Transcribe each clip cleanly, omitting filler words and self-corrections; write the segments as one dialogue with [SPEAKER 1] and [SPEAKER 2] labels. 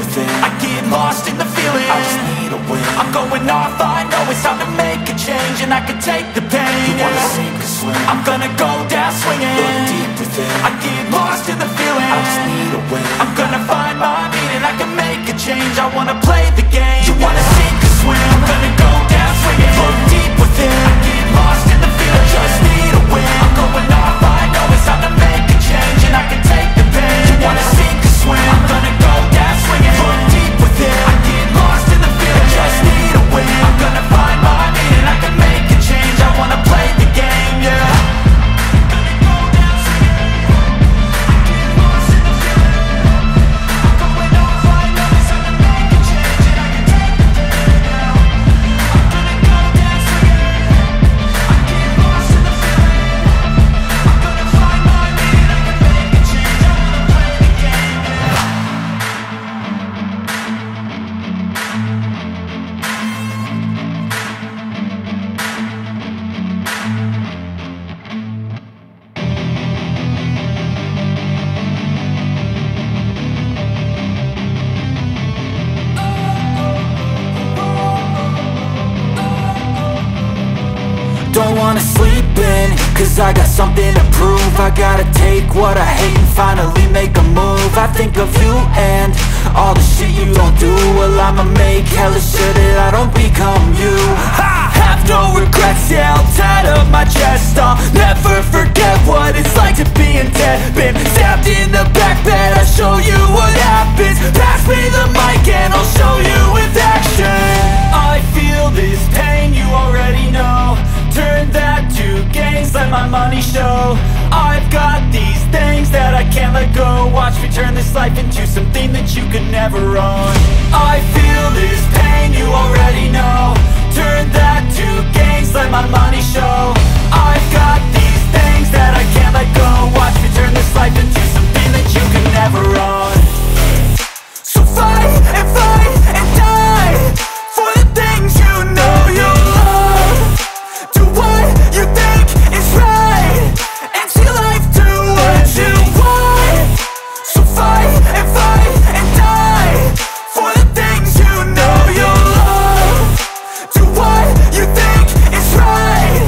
[SPEAKER 1] with it. I get lost in the feeling, I just need a win. I'm going off, I know it's time to make a change, and I can take the pain. You wanna sink or swim? I'm gonna go down swinging. Look deep within, I get lost in the feeling, I just need a win. I'm gonna find my meaning, I can make a change. I wanna play the game. You wanna sink or swim? I'm gonna go down swinging. Look deep within, I get lost in the feeling, just need a win. I'm going off, I know it's time to make a change, and I can take the pain. You wanna sink or swim? I'm gonna go down swinging. Look deep within, I get lost in the feeling, just need a win. I'm gonna find my meaning, I can make a change. I wanna play the game, yeah. Don't wanna sleep in, cause I got something to prove. I gotta take what I hate and finally make a move. I think of you and all the shit you don't do. Well, I'ma make hella sure that I don't become you. I have no regrets, yeah, I'll tie up my chest. I'll never forget what it's like to be in debt. Been stabbed in the back bed, I'll show you what happens. Pass me the mic and I'll show you with action. I feel this pain, you already know. Turn that to gains, let my money show. I've got these things that I can't let go. Watch me turn this life into something that you could never own. I feel this pain, you already know. Turn that to gains, let my money show. I've got these things that I can't let go. Watch me turn this life into something that you could never own. So fight and die for the things you know you love. Do what you think is right, and see life do what you want. So fight and die for the things you know you love. Do what you think is right,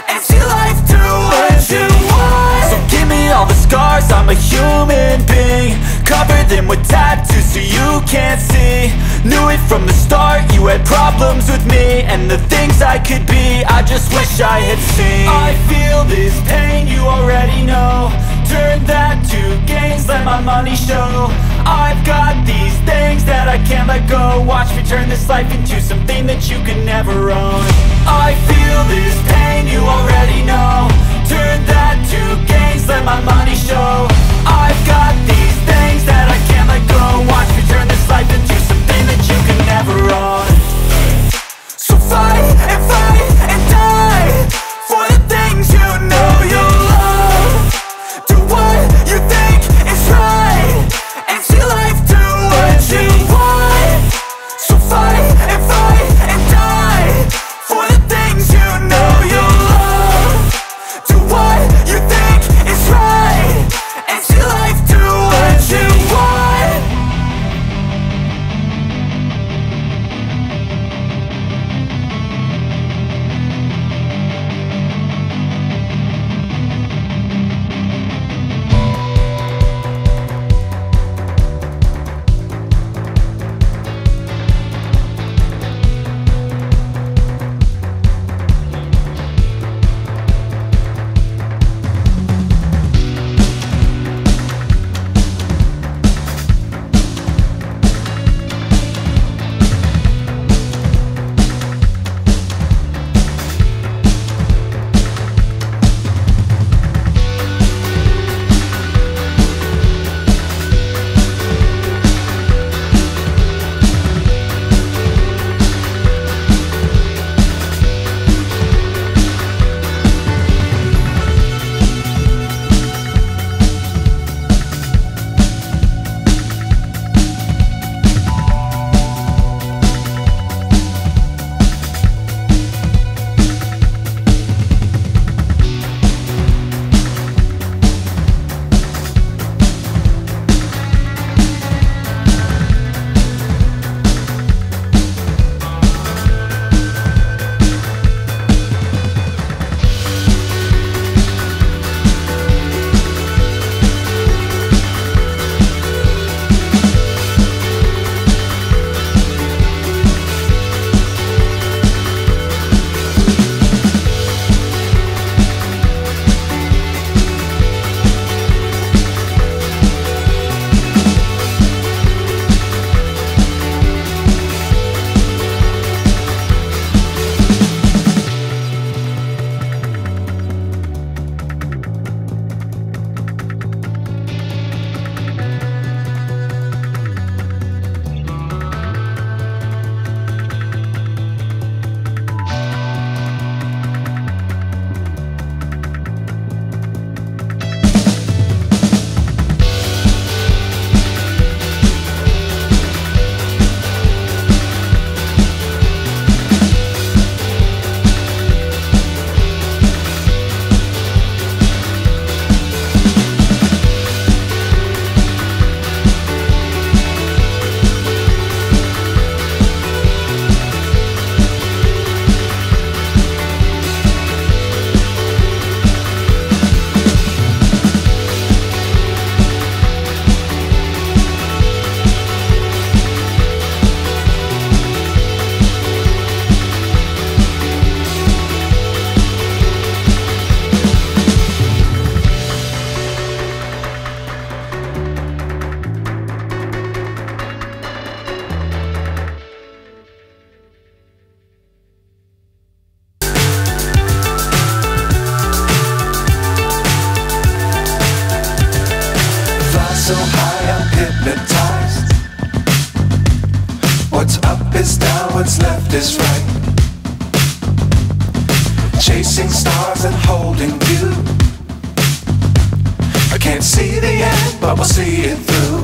[SPEAKER 1] and see life do what you want. So give me all the scars, I'm a human being. Cover them with tattoos so you can't see. Knew it from the start, you had problems with me and the things I could be, I just wish I had seen. I feel this pain, you already know. Turn that to gains, let my money show. I've got these things that I can't let go. Watch me turn this life into something that you could never own. I feel this pain, you already know. Turn that to gains, let my money show. I've got these things that I can't let go. Watch me turn this life into something that you can never own. So fight and die for the things you know you love. Do what you think is right, and see life do what you want. So fight and die for the things you know you love. Do what you think is right, and see life do
[SPEAKER 2] What's up is down, what's left is right. Chasing stars and holding you. I can't see the end, but we'll see it through.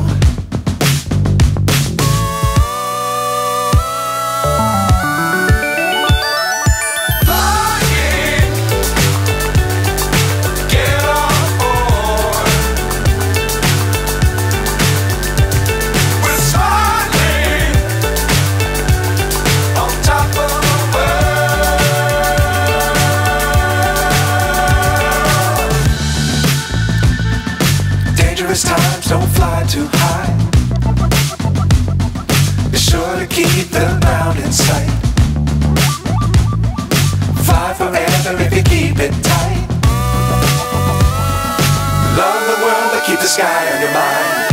[SPEAKER 2] Times don't fly too high. Be sure to keep the ground in sight. Fly forever if you keep it tight. Love the world but keep the sky on your mind.